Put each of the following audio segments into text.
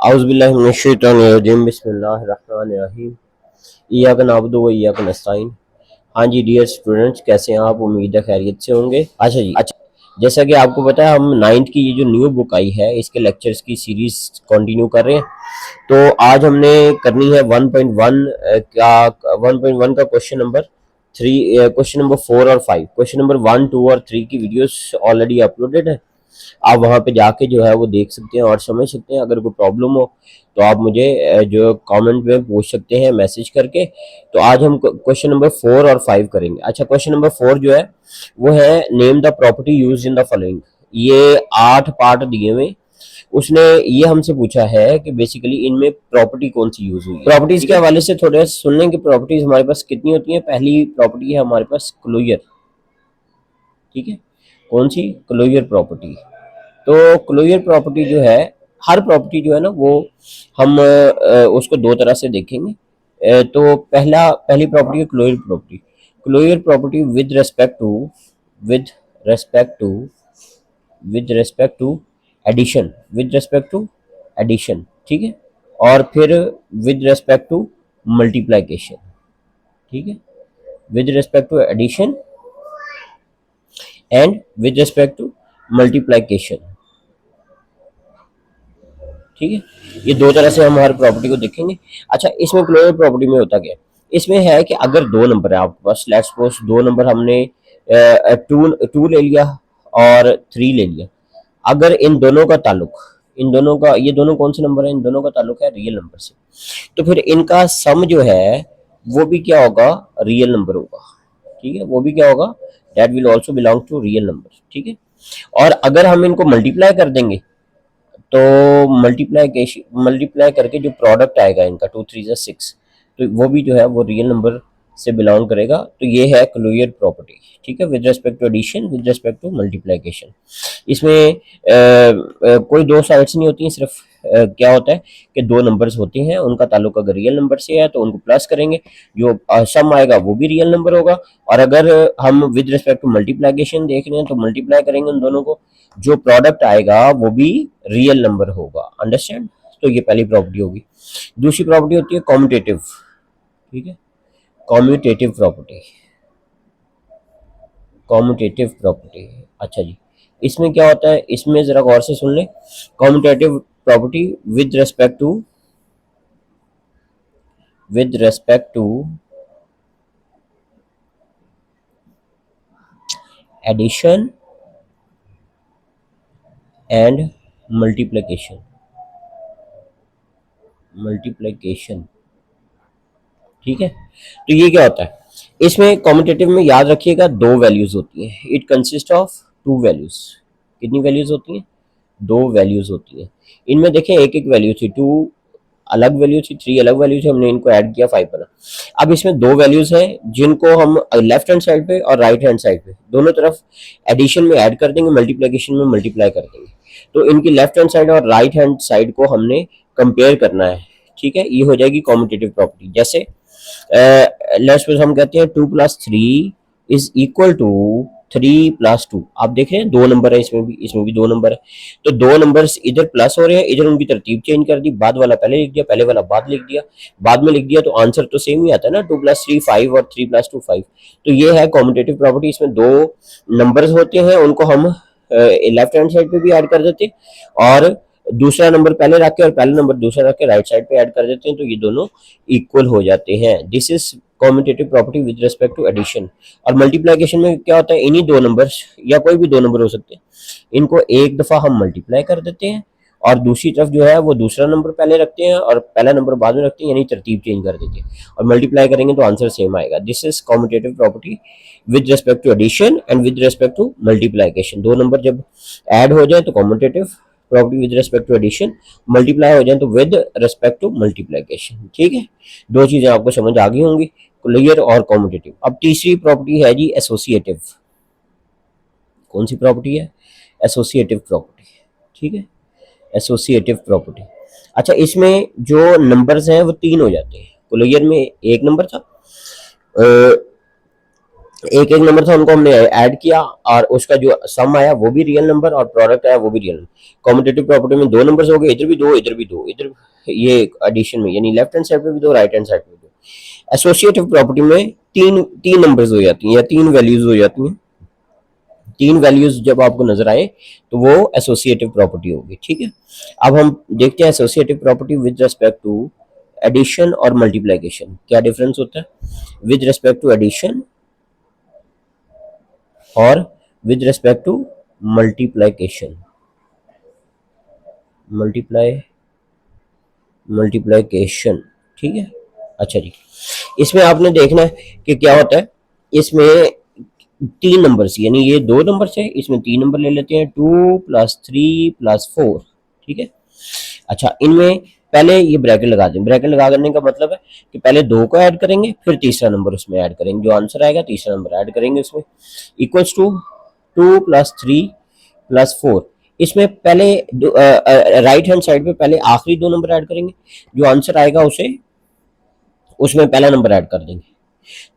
औज़ुबिल्लाहि मिनश्शैतानिर्रजीम बिस्मिल्लाहिर्रहमानिर्रहीम इय्याका नअबुदु व इय्याका नस्तईन। हाँ जी डियर स्टूडेंट्स, कैसे हैं आप? उम्मीद है खैरियत से होंगे। अच्छा, जैसा कि आपको पता है हम नाइन्थ की ये जो न्यू बुक आई है इसके लेक्चर्स की सीरीज कंटिन्यू कर रहे हैं। तो आज हमने करनी है 1.1 का 1.1 का क्वेश्चन नंबर 3, क्वेश्चन नंबर 4 और 5। क्वेश्चन नंबर 1, 2 और 3 की वीडियोस ऑलरेडी अपलोडेड है। आप वहाँ पे जाके जो है वो देख सकते हैं और समझ सकते हैं। अगर कोई प्रॉब्लम हो तो आप मुझे जो कमेंट में पूछ सकते हैं मैसेज करके। तो आज हम क्वेश्चन नंबर 4 और 5 करेंगे। अच्छा, क्वेश्चन नंबर 4 जो है वो है name the property used in the following. ये 8 पार्ट दिए हुए। उसने ये हमसे पूछा है कि बेसिकली इनमें प्रॉपर्टी कौन सी यूज हुई है। प्रॉपर्टीज के हवाले से थोड़ा सुन लें कि प्रॉपर्टीज हमारे पास कितनी होती हैं। पहली प्रॉपर्टी है हमारे पास क्लोजर। ठीक है, कौन सी? Closure property. तो क्लोजर प्रॉपर्टी जो है, हर प्रॉपर्टी जो है ना वो हम उसको दो तरह से देखेंगे। तो पहली प्रॉपर्टी है closure property. Closure property with respect to with respect to addition, with respect to addition. ठीक है, और फिर विद रेस्पेक्ट टू मल्टीप्लाइकेशन। ठीक है, with respect to addition and with respect to multiplication. ठीक है, ये दो तरह से हम हर प्रॉपर्टी को देखेंगे। अच्छा, इसमें क्लोजर प्रॉपर्टी में होता क्या है? इसमें है कि अगर दो नंबर है आपके पास, लेट्स सपोज दो नंबर हमने टू ले लिया और थ्री ले लिया। अगर इन दोनों का ताल्लुक, इन दोनों का, ये दोनों कौन से नंबर है? इन दोनों का ताल्लुक है रियल नंबर से। तो फिर इनका सम जो है वो भी क्या होगा? रियल नंबर होगा। ठीक है, वो भी क्या होगा? That will also belong to real number. ठीक है, और अगर हम इनको मल्टीप्लाई कर देंगे तो मल्टीप्लाई करके जो प्रोडक्ट आएगा इनका 2 3 6, तो वो भी जो है वो रियल नंबर से बिलोंग करेगा। तो ये है क्लोजर प्रॉपर्टी। ठीक है, with respect to addition, with respect to multiplication. इसमें कोई दो साइड्स नहीं होती हैं, सिर्फ क्या होता है कि दो नंबर्स होते हैं, उनका ताल्लुक अगर रियल नंबर से है तो उनको प्लस करेंगे, जो सम आएगा वो भी रियल नंबर होगा। और अगर हम विद रिस्पेक्ट टू मल्टीप्लिकेशन देख रहे हैं तो मल्टीप्लाई करेंगे उन दोनों को, जो प्रोडक्ट आएगा वो भी रियल नंबर होगा। अंडरस्टैंड? तो ये पहली प्रॉपर्टी होगी। दूसरी प्रॉपर्टी होती है कॉम्यूटेटिव। ठीक है, कॉम्यूटेटिव प्रॉपर्टी। कॉम्यूटेटिव प्रॉपर्टी, अच्छा जी, इसमें क्या होता है? इसमें जरा गौर से सुन ले। Commutative property with respect to addition and multiplication. Multiplication, ठीक है। तो ये क्या होता है? इसमें कॉम्यूटेटिव में याद रखिएगा दो वैल्यूज होती हैं। It consist of to values. कितनी वैल्यूज होती हैं? दो वैल्यूज होती हैं। इनमें देखें एक एक वैल्यू थी, टू अलग वैल्यू थी, थ्री अलग वैल्यू थी, हमने इनको ऐड किया, फाइव बना। अब इसमें दो वैल्यूज हैं जिनको हम लेफ्ट हैंड साइड पे और राइट हैंड साइड पे दोनों तरफ एडिशन में ऐड कर देंगे, मल्टीप्लिकेशन में मल्टीप्लाई कर देंगे। तो इनकी लेफ्ट हैंड साइड और राइट हैंड साइड को हमने कंपेयर करना है। ठीक है, ये हो जाएगी कॉम्यूटेटिव प्रॉपर्टी। जैसे लेट्स सपोज हम कहते हैं 2 + 3 इज इक्वल टू 3 + 2। आप देख रहे हैं दो नंबर है, इसमें भी दो नंबर है। तो दो नंबर्स इधर प्लस हो रहे हैं, इधर उनकी तरतीब चेंज कर दी, बाद वाला पहले लिख दिया, पहले वाला बाद लिख दिया, बाद में लिख दिया, तो आंसर तो सेम ही आता है ना। 2 + 3 5 और 3 + 2 5। तो ये है कॉम्यूटेटिव प्रॉपर्टी। इसमें दो नंबर्स होते हैं, उनको हम लेफ्ट हैंड साइड पे भी ऐड कर देते हैं और दूसरा नंबर पहले रख के और पहला नंबर दूसरा रख के राइट साइड पे ऐड कर देते हैं, तो ये दोनों इक्वल हो जाते हैं। This is commutative property with respect to addition. और मल्टीप्लिकेशन में क्या होता है? इन्हीं दो नंबर्स या कोई भी दो नंबर हो सकते हैं, इनको एक दफा हम मल्टीप्लाई कर देते हैं और दूसरी तरफ जो है वो दूसरा नंबर पहले रखते हैं और पहला नंबर बाद में रखते हैं, यानी तरतीब चेंज कर देते हैं और मल्टीप्लाई करेंगे तो आंसर सेम आएगा। This is commutative property with respect to addition and with respect to multiplication. दो नंबर जब ऐड हो जाए तो commutative property with respect to addition, multiply हो जाए तो विद रिस्पेक्ट टू मल्टीप्लिकेशन। ठीक है, दो चीजें आपको समझ आ गई होंगी, क्लियर और कॉम्यूटेटिव। अब तीसरी प्रॉपर्टी है जी एसोसिएटिव। कौन सी प्रॉपर्टी है? Associative property. ठीक है, एसोसिएटिव प्रॉपर्टी। अच्छा, इसमें जो नंबर्स हैं वो तीन हो जाते हैं। क्लियर में एक नंबर था, एक एक नंबर था उनको हमने ऐड किया और उसका जो सम आया वो भी रियल नंबर और प्रोडक्ट आया वो भी रियल नंबर। कॉम्पिटेटिव प्रॉपर्टी में दो नंबर्स हो गए, इधर भी दो इधर भी दो, इधर ये एडिशन में यानी लेफ्ट हैंड साइड पे भी दो राइट हैंड साइड पे भी दो। एसोसिएटिव प्रॉपर्टी में तीन तीन नंबर्स हो जाती हैं या तीन वैल्यूज हो जाती हैं। तीन वैल्यूज जब आपको नजर आए तो वो एसोसिएटिव प्रॉपर्टी होगी। ठीक है, अब हम देखते हैं associative property with respect to addition और मल्टीप्लिकेशन क्या डिफरेंस होता है। विद रिस्पेक्ट टू एडिशन और with respect to multiplication, multiply multiplication. ठीक है, अच्छा जी, इसमें आपने देखना है कि क्या होता है। इसमें तीन नंबर्स यानी ये दो नंबर है, इसमें तीन नंबर ले लेते हैं, 2 + 3 + 4। ठीक है, अच्छा इनमें पहले ये ब्रैकेट लगा दें। ब्रैकेट लगा करने का मतलब है कि पहले दो को ऐड करेंगे फिर तीसरा नंबर उसमें ऐड करेंगे, जो आंसर आएगा तीसरा नंबर ऐड करेंगे उसमें। Equals to 2 + 3 + 4। इसमें पहले राइट हैंड साइड पे पहले आखिरी दो नंबर ऐड करेंगे, जो आंसर आएगा उसे उसमें पहला नंबर ऐड कर देंगे।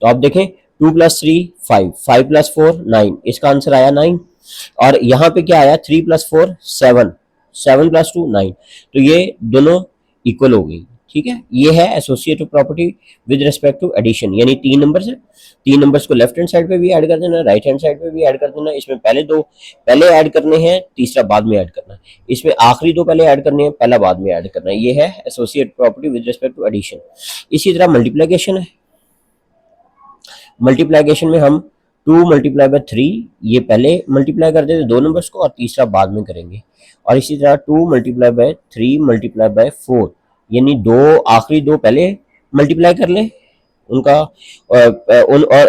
तो आप देखें 2 + 3 5, 5 + 4 9, इसका आंसर आया 9। और यहाँ पे क्या आया 3 + 4 7, 7 + 2 9। तो ये दोनों इक्वल हो गई। ठीक है, ये है associative property with respect to addition, यानी तीन नंबर्स है, तीन नंबर्स को लेफ्ट हैंड साइड पे भी ऐड कर देना, राइट हैंड साइड पे भी ऐड कर देना। इसमें पहले दो पहले ऐड करने हैं, तीसरा बाद में ऐड करना है। इसमें आखिरी दो पहले ऐड करने हैं, पहला बाद में ऐड करना है। ये है associative property with respect to addition. इसी तरह मल्टीप्लिकेशन है। मल्टीप्लाइकेशन में हम 2 × 3 ये पहले मल्टीप्लाई कर देते दो नंबर्स को और तीसरा बाद में करेंगे। और इसी तरह 2 × 3 × 4 यानी दो आखिरी दो पहले मल्टीप्लाई कर लें उनका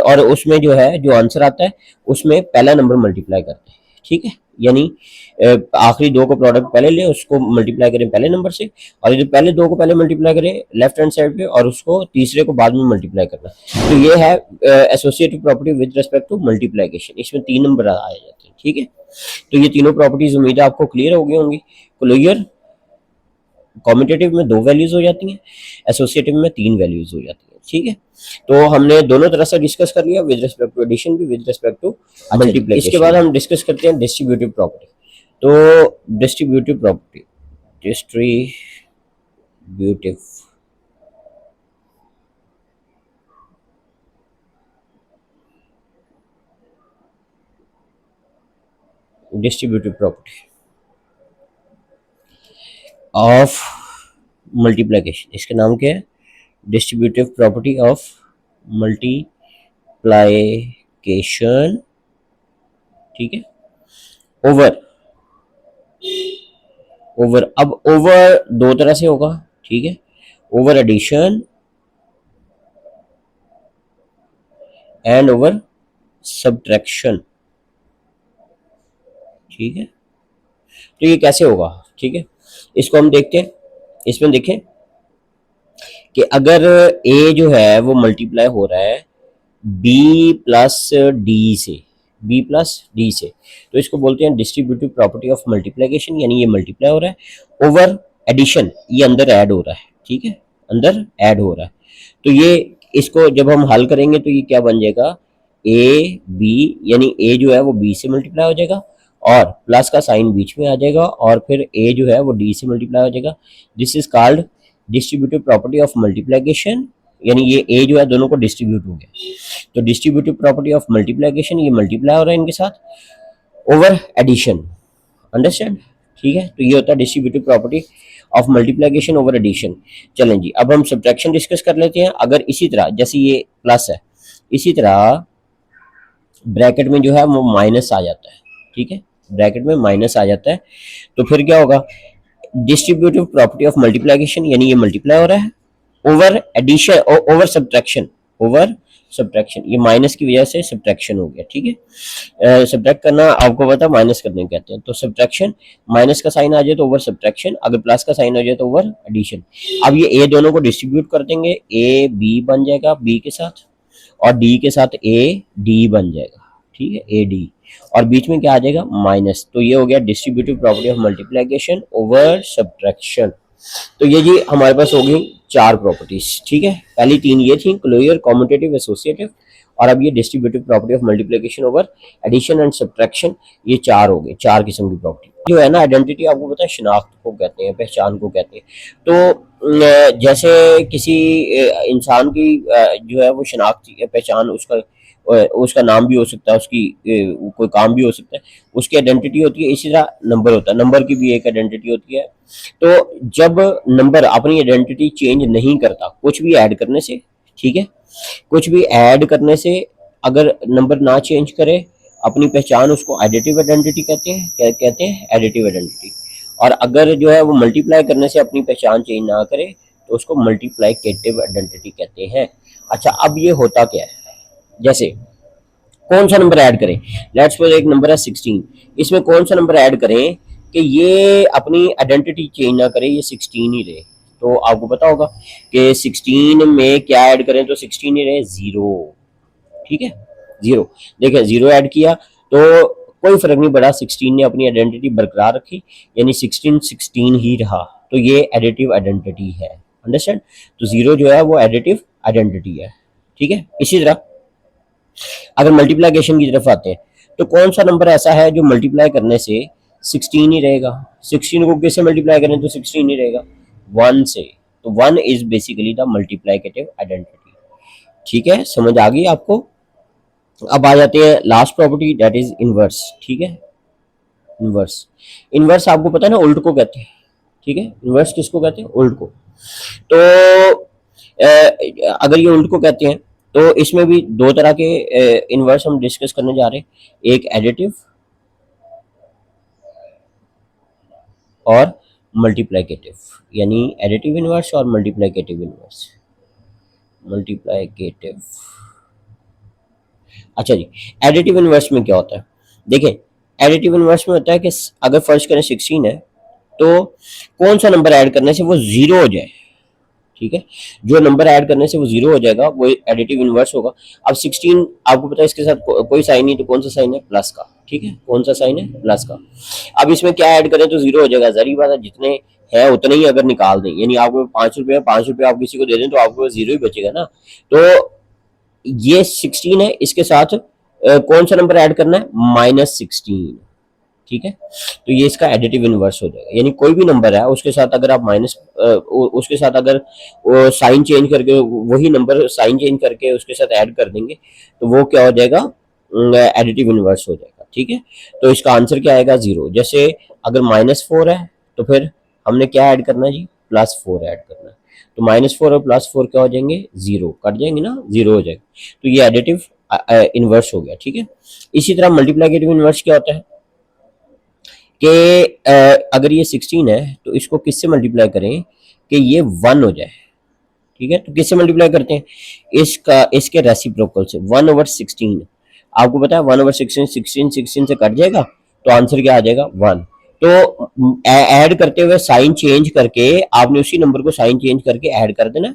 और उसमें जो है जो आंसर आता है उसमें पहला नंबर मल्टीप्लाई करते हैं। ठीक है, यानी आखिरी दो को प्रोडक्ट पहले लें, उसको मल्टीप्लाई करें पहले नंबर से, और ये पहले दो को पहले मल्टीप्लाई करें लेफ्ट हैंड साइड पे और उसको तीसरे को बाद में मल्टीप्लाई करना। तो ये है associative property with respect to multiplication. इसमें तीन नंबर आ जाते हैं। ठीक है, तो ये तीनों प्रॉपर्टीज उम्मीद है आपको क्लियर हो गई होंगी। क्लियर, कॉम्पिटेटिव में दो वैल्यूज हो जाती हैं, एसोसिएटिव में तीन वैल्यूज हो जाती हैं। ठीक है, तो हमने दोनों तरह से डिस्कस कर लिया, विद रिस्पेक्ट टू एडिशन भी, विद रिस्पेक्ट टू मल्टीप्लिकेशन। इसके बाद हम डिस्कस करते हैं डिस्ट्रीब्यूटिव प्रॉपर्टी। तो distributive property, distributive distributive property of multiplication, इसका नाम क्या है, डिस्ट्रीब्यूटिव प्रॉपर्टी ऑफ मल्टीप्लाइकेशन। ठीक है, ओवर ओवर, अब ओवर दो तरह से होगा। ठीक है, over addition and over subtraction. ठीक है, तो ये कैसे होगा। ठीक है, इसको हम देखते हैं। इसमें देखें कि अगर ए जो है वो मल्टीप्लाई हो रहा है बी प्लस डी से, बी प्लस डी से, तो इसको बोलते हैं डिस्ट्रीब्यूटिव प्रॉपर्टी ऑफ मल्टीप्लिकेशन, यानी ये मल्टीप्लाई हो रहा है। ओवर एडिशन, ये अंदर ऐड हो रहा है। ठीक है, अंदर ऐड हो रहा है। तो ये इसको जब हम हल करेंगे तो ये क्या बन जाएगा, ए बी, यानी ए जो है वो बी से मल्टीप्लाई हो जाएगा और प्लस का साइन बीच में आ जाएगा और फिर ए जो है वो डी से मल्टीप्लाई हो जाएगा। This is called distributive property of multiplication, यानी ये ए जो है दोनों को डिस्ट्रीब्यूट हो गया। तो डिस्ट्रीब्यूटिव प्रॉपर्टी ऑफ मल्टीप्लिकेशन, ये मल्टीप्लाई हो रहा है इनके साथ ओवर एडिशन। अंडरस्टैंड। ठीक है, तो ये होता है distributive property of multiplication over addition. चलें जी, अब हम सब्ट्रैक्शन डिस्कस कर लेते हैं। अगर इसी तरह जैसे ये प्लस है, इसी तरह ब्रैकेट में जो है वो माइनस आ जाता है। ठीक है, ब्रैकेट में माइनस आ जाता है तो फिर क्या होगा, डिस्ट्रीब्यूटिव प्रॉपर्टी ऑफ मल्टीप्लिकेशन, यानी ये मल्टीप्लाई हो रहा है over addition, over subtraction, over subtraction, ये माइनस की वजह से सब्ट्रैक्शन हो गया। ठीक है, सब्ट्रैक्ट करना आपको पता माइनस करने कहते हैं। तो सब्ट्रैक्शन, माइनस का साइन आ जाए तो ओवर सब्ट्रैक्शन, अगर प्लस का साइन आ जाए तो ओवर एडिशन। अब ये ए दोनों को डिस्ट्रीब्यूट कर देंगे, ए बी बन जाएगा बी के साथ और डी के साथ ए डी बन जाएगा। ठीक है, ए डी, और बीच में क्या आ जाएगा माइनस। तो ये हो गया distributive property of multiplication over subtraction. तो ये जी हमारे पास हो गई चार प्रॉपर्टीज। ठीक है, पहली तीन ये थी, क्लोजर, कॉम्यूटेटिव, एसोसिएटिव, और अब ये distributive property of multiplication over addition and subtraction, ये चार हो गए, चार किस्म की प्रॉपर्टी जो है ना। आइडेंटिटी आपको पता है शिनाख्त को कहते हैं, पहचान को कहते हैं। तो जैसे किसी इंसान की जो है वो शिनाख्त पहचान, उसका नाम भी हो सकता है, उसकी कोई काम भी हो सकता है, उसकी आइडेंटिटी होती है। इसी तरह नंबर होता है, नंबर की भी एक आइडेंटिटी होती है। तो जब नंबर अपनी आइडेंटिटी चेंज नहीं करता कुछ भी ऐड करने से, ठीक है, कुछ भी ऐड करने से अगर नंबर ना चेंज करे अपनी पहचान, उसको एडिटिव आइडेंटिटी कहते हैं। क्या कहते हैं? Additive identity. और अगर जो है वो मल्टीप्लाई करने से अपनी पहचान चेंज ना करे तो उसको मल्टीप्लाइकेटिव आइडेंटिटी कहते हैं। अच्छा, अब ये होता क्या है? जैसे कौन सा नंबर ऐड करें? लेट्स सपोज एक नंबर है 16, इसमें कौन सा नंबर ऐड करें कि ये अपनी आइडेंटिटी चेंज ना करे, ये 16 ही रहे? तो आपको पता होगा कि 16 में क्या ऐड करें तो 16 ही रहे, जीरो। ठीक है, जीरो। देखिए जीरो ऐड किया तो कोई फर्क नहीं पड़ा, 16 ने अपनी आइडेंटिटी बरकरार रखी, यानी 16 16 ही रहा। तो ये एडिटिव आइडेंटिटी है, अंडरस्टैंड? तो जीरो जो है वो एडिटिव आइडेंटिटी है। ठीक है, इसी तरह अगर मल्टीप्लिकेशन की तरफ आते हैं तो कौन सा नंबर ऐसा है जो मल्टीप्लाई करने से 16 ही रहेगा? 16 को किससे मल्टीप्लाई करें तो 16 ही रहेगा? 1 से। तो 1 is basically the multiplicative identity. ठीक है, समझ आ गई आपको? अब आ जाते हैं last property, that is inverse. ठीक है, इनवर्स। इनवर्स आपको पता है ना, उल्ट को कहते हैं। ठीक है, इनवर्स किसको कहते हैं? उल्ट को। तो अगर ये उल्ट को कहते हैं तो इसमें भी दो तरह के इनवर्स हम डिस्कस करने जा रहे हैं, एक एडिटिव और मल्टीप्लिकेटिव, यानी एडिटिव इनवर्स और मल्टीप्लिकेटिव इनवर्स। मल्टीप्लिकेटिव। अच्छा जी, एडिटिव इनवर्स में क्या होता है? देखिए, एडिटिव इनवर्स में होता है कि अगर फर्स्ट करें 16 है तो कौन सा नंबर ऐड करने से वो जीरो हो जाए। ठीक है, जो नंबर ऐड करने से वो जीरो हो जाएगा वो एडिटिव इनवर्स होगा। अब 16 आपको पता है इसके साथ कोई साइन नहीं, तो कौन सा साइन है? प्लस का। ठीक है, कौन सा साइन है? प्लस का। अब इसमें क्या ऐड करें तो जीरो हो जाएगा, जरी बात है, जितने है उतने ही अगर निकाल दें, यानी आपको 5 रुपए, 5 रुपए आप किसी को दे दें तो आपको जीरो ही बचेगा ना। तो ये 16 है, इसके साथ कौन सा नंबर ऐड करना है? -16। ठीक है, तो ये इसका एडिटिव इनवर्स हो जाएगा, यानी कोई भी नंबर है उसके साथ अगर आप माइनस, उसके साथ अगर साइन चेंज करके, वही नंबर साइन चेंज करके उसके साथ ऐड कर देंगे तो वो क्या हो जाएगा? एडिटिव इनवर्स हो जाएगा। ठीक है, तो इसका आंसर क्या आएगा? जीरो। जैसे अगर -4 है तो फिर हमने क्या ऐड करना है जी? +4 ऐड करना है। तो -4 और +4 क्या हो जाएंगे? जीरो, कट जाएंगे ना, जीरो हो जाएगा। तो ये एडिटिव इनवर्स हो गया। ठीक है, इसी तरह मल्टीप्लिकेटिव इनवर्स क्या होता है कि अगर ये 16 है तो इसको किससे मल्टीप्लाई करें कि ये 1 हो जाए। ठीक है, तो किससे मल्टीप्लाई करते हैं? इसके रेसिप्रोकल से, 1/16। आपको पता है 1/16, 16 से कट जाएगा तो आंसर क्या आ जाएगा? 1। तो ऐड करते हुए साइन चेंज करके आपने उसी नंबर को साइन चेंज करके ऐड कर देना,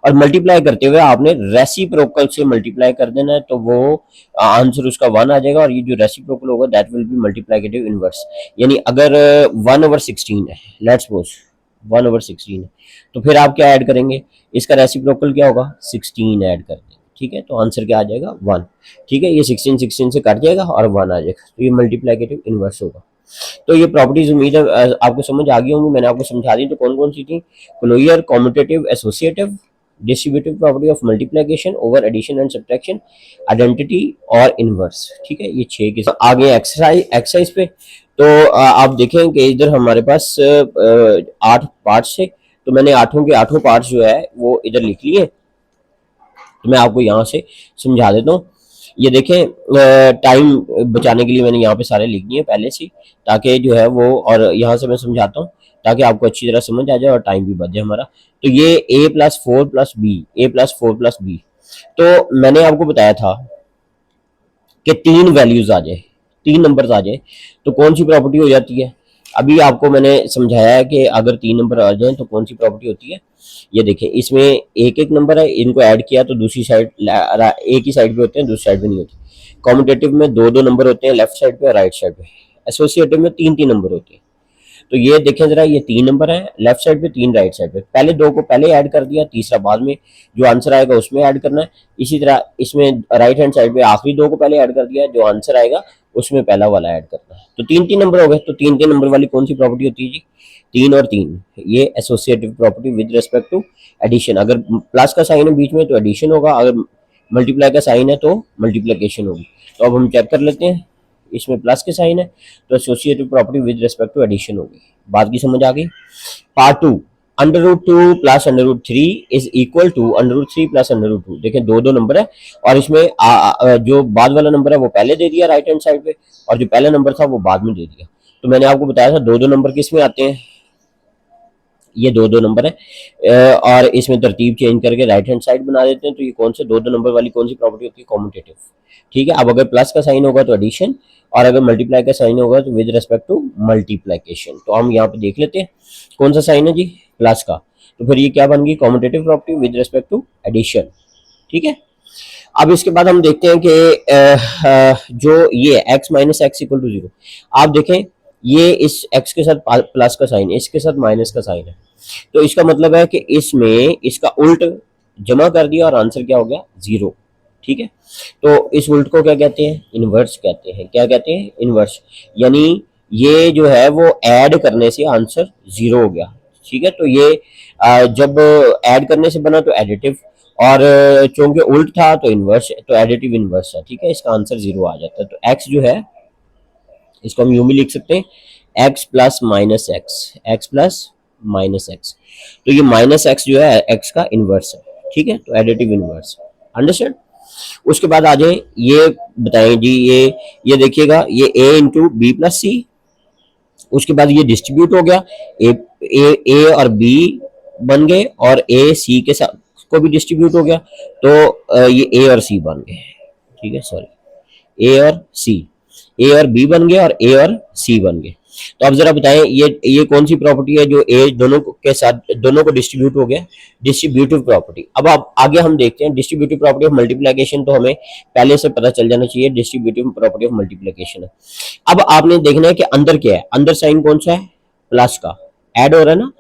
और मल्टीप्लाई करते हुए आपने रेसिप्रोकल से मल्टीप्लाई कर देना है, तो वो आंसर उसका 1 आ जाएगा। और ये जो रेसिप्रोकल होगा that will be multiplicative inverse. यानी अगर 1/16 है, लेट्स सपोज 1/16 है, तो फिर आप क्या ऐड करेंगे? इसका रेसिप्रोकल क्या होगा? 16 ऐड कर देंगे। ठीक है, तो आंसर क्या आ जाएगा? 1। ठीक है, ये 16 16 से कट जाएगा और 1 आ जाएगा, तो ये मल्टीप्लिकेटिव इनवर्स होगा। तो ये प्रॉपर्टीज उम्मीद है आपको समझ आ गई होंगी, मैंने आपको समझा दी। तो कौन कौन सी थी? Closure, commutative, associative, distributive property of multiplication over addition and subtraction, identity और इनवर्स। ठीक है, ये 6 के आगे एक्सरसाइज पे। तो आप देखें कि इधर हमारे पास 8 पार्ट्स थे, तो मैंने आठों के आठों पार्ट्स जो है वो इधर लिख लिए। तो मैं आपको यहाँ से समझा देता हूँ। ये देखें, टाइम बचाने के लिए मैंने यहाँ पे सारे लिख दिए पहले से, ताकि जो है वो, और यहाँ से मैं समझाता हूँ ताकि आपको अच्छी तरह समझ आ जाए और टाइम भी बच जाए हमारा। तो ये a+4+b, a+4+b। तो मैंने आपको बताया था कि 3 वैल्यूज आ जाए, 3 नंबर्स आ जाए तो कौन सी प्रॉपर्टी हो जाती है? अभी आपको मैंने समझाया है कि अगर 3 नंबर आ जाए तो कौन सी प्रॉपर्टी होती है। ये देखें, इसमें एक एक नंबर है, इनको ऐड किया तो दूसरी साइड एक ही साइड पे होते हैं, दूसरी साइड पे नहीं होती। कॉम्यूटेटिव में 2 2 नंबर होते हैं, लेफ्ट साइड पे और राइट साइड पे। एसोसिएटिव में 3 3 नंबर होते हैं। तो ये देखें जरा, ये 3 नंबर है लेफ्ट साइड पे, 3 राइट साइड पे, पहले 2 को पहले ऐड कर दिया, तीसरा बाद में, जो आंसर आएगा उसमें ऐड करना है। इसी तरह इसमें राइट हैंड साइड पे आखिरी 2 को पहले ऐड कर दिया, जो आंसर आएगा उसमें पहला वाला ऐड करना है। तो 3 3 नंबर हो गए। तो 3 3 नंबर वाली कौन सी प्रॉपर्टी होती है जी? 3 और 3, ये associative property with respect to addition. अगर प्लस का साइन है बीच में तो एडिशन होगा, अगर मल्टीप्लाई का साइन है तो मल्टीप्लिकेशन होगी। तो अब हम चेक कर लेते हैं, इसमें प्लस के साइन है तो associative property with respect to addition होगी। बात की समझ आ गई? Part 2, √2 plus √3 is equal to √3 plus √2। देखें दो दो नंबर है और इसमें जो बाद वाला नंबर है वो पहले दे दिया राइट हैंड साइड पे, और जो पहला नंबर था वो बाद में दे दिया। तो मैंने आपको बताया था दो दो नंबर किस में आते हैं, ये दो दो नंबर है और इसमें तरतीब चेंज करके राइट हैंड साइड बना देते हैं। तो ये कौन से दो दो नंबर वाली कौन सी प्रॉपर्टी होती है? कॉम्यूटेटिव। ठीक है, अब अगर प्लस का साइन होगा तो एडिशन, और अगर मल्टीप्लाई का साइन होगा तो विद रिस्पेक्ट टू मल्टीप्लिकेशन। तो हम यहाँ पे देख लेते हैं कौन सा साइन है जी, प्लस का। तो फिर ये क्या बन गई? Commutative property with respect to addition. ठीक है, अब इसके बाद हम देखते हैं कि जो ये x minus x equal to 0, आप देखें ये इस x के साथ प्लस का साइन है, इसके साथ माइनस का साइन है। तो इसका मतलब है कि इसमें इसका उल्ट जमा कर दिया और आंसर क्या हो गया? 0। ठीक है, तो इस उल्ट को क्या कहते हैं? इनवर्स कहते हैं। क्या कहते हैं? इनवर्स। यानी ये जो है वो ऐड करने से आंसर 0 हो गया। ठीक है, तो ये जब ऐड करने से बना तो एडिटिव, और चूंकि उल्ट था तो इनवर्स, तो एडिटिव इनवर्स है। ठीक है, इसका आंसर 0 आ जाता है। तो x जो है इसको हम यूं भी लिख सकते हैं, x plus minus x, x plus minus x. तो ये माइनस एक्स जो है x का इनवर्स है। ठीक है, तो एडिटिव इनवर्स। अंडरस्टैंड? उसके बाद आ जाए, ये बताएं जी, ये देखिएगा, ये a इंटू बी प्लस सी, उसके बाद ये डिस्ट्रीब्यूट हो गया, ए और बी बन गए और ए सी के साथ को भी डिस्ट्रीब्यूट हो गया, तो ये ए और सी बन गए। ठीक है, सॉरी, ए और सी, ए और बी बन गए और ए और सी बन गए। तो अब जरा बताएं ये कौन सी प्रॉपर्टी है जो ए दोनों के साथ दोनों को डिस्ट्रीब्यूट हो गया? Distributive property. अब आप आगे हम देखते हैं डिस्ट्रीब्यूटिव प्रॉपर्टी ऑफ मल्टीप्लिकेशन, तो हमें पहले से पता चल जाना चाहिए डिस्ट्रीब्यूटिव प्रॉपर्टी ऑफ मल्टीप्लिकेशन है। अब आपने देखना है कि अंदर क्या है, अंदर साइन कौन सा है? प्लस का, ऐड हो रहा है ना,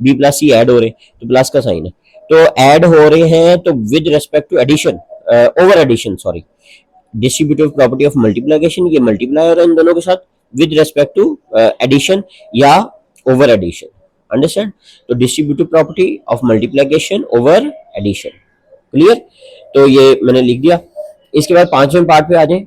बी प्लस सी ऐड हो रहे, तो प्लस का साइन है, तो ऐड हो रहे हैं, तो with respect to addition, over addition, sorry, distributive property of multiplication, ये मल्टीप्लाई हो रहा है इन दोनों के साथ विद रिस्पेक्ट टू एडिशन या ओवर एडिशन। अंडरस्टैंड? तो distributive property of multiplication over addition. Clear? तो ये मैंने लिख दिया। इसके बाद पांचवें पार्ट पे आ जाए,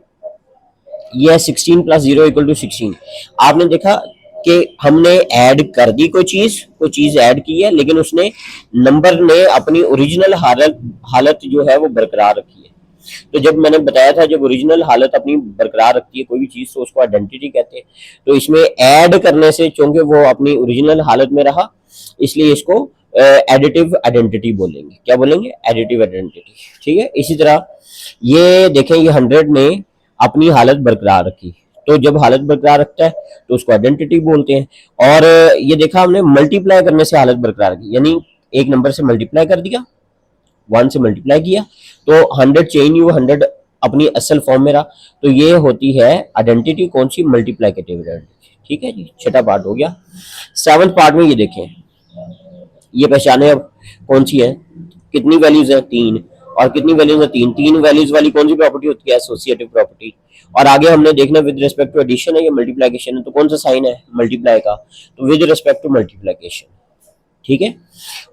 ये है 16 प्लस 0 इक्वल टू 16। आपने देखा कि हमने ऐड कर दी कोई चीज ऐड की है, लेकिन उसने नंबर ने अपनी ओरिजिनल हालत जो है वो बरकरार रखी है। तो जब मैंने बताया था, जब ओरिजिनल हालत अपनी बरकरार रखती है कोई भी चीज, तो उसको आइडेंटिटी कहते हैं। तो इसमें ऐड करने से चूंकि वो अपनी ओरिजिनल हालत में रहा, इसलिए इसको एडिटिव आइडेंटिटी बोलेंगे। क्या बोलेंगे? Additive identity. ठीक है, इसी तरह ये देखें, ये 100 ने अपनी हालत बरकरार रखी, तो जब हालत बरकरार रखता है तो उसको आइडेंटिटी बोलते हैं। और ये देखा हमने मल्टीप्लाई करने से हालत बरकरार रखी, यानी एक नंबर से मल्टीप्लाई कर दिया, 1 से मल्टीप्लाई किया, तो 100 चेंज हुआ, 100 अपनी असल फॉर्म में रहा। तो ये होती है आइडेंटिटी कौन सी? Multiplicative identity. ठीक है जी, छठा पार्ट हो गया। 7th पार्ट में ये देखें, ये पहचाने अब कौन सी है, कितनी वैल्यूज है? 3। और कितनी वैल्यूज है? 3। 3 वैल्यूज वाली कौन सी प्रॉपर्टी होती है? Associative property. और आगे हमने देखना विद रिस्पेक्ट टू एडिशन है या मल्टीप्लिकेशन है, तो कौन सा साइन है? मल्टीप्लाई का, तो विद रिस्पेक्ट टू मल्टीप्लिकेशन। ठीक है,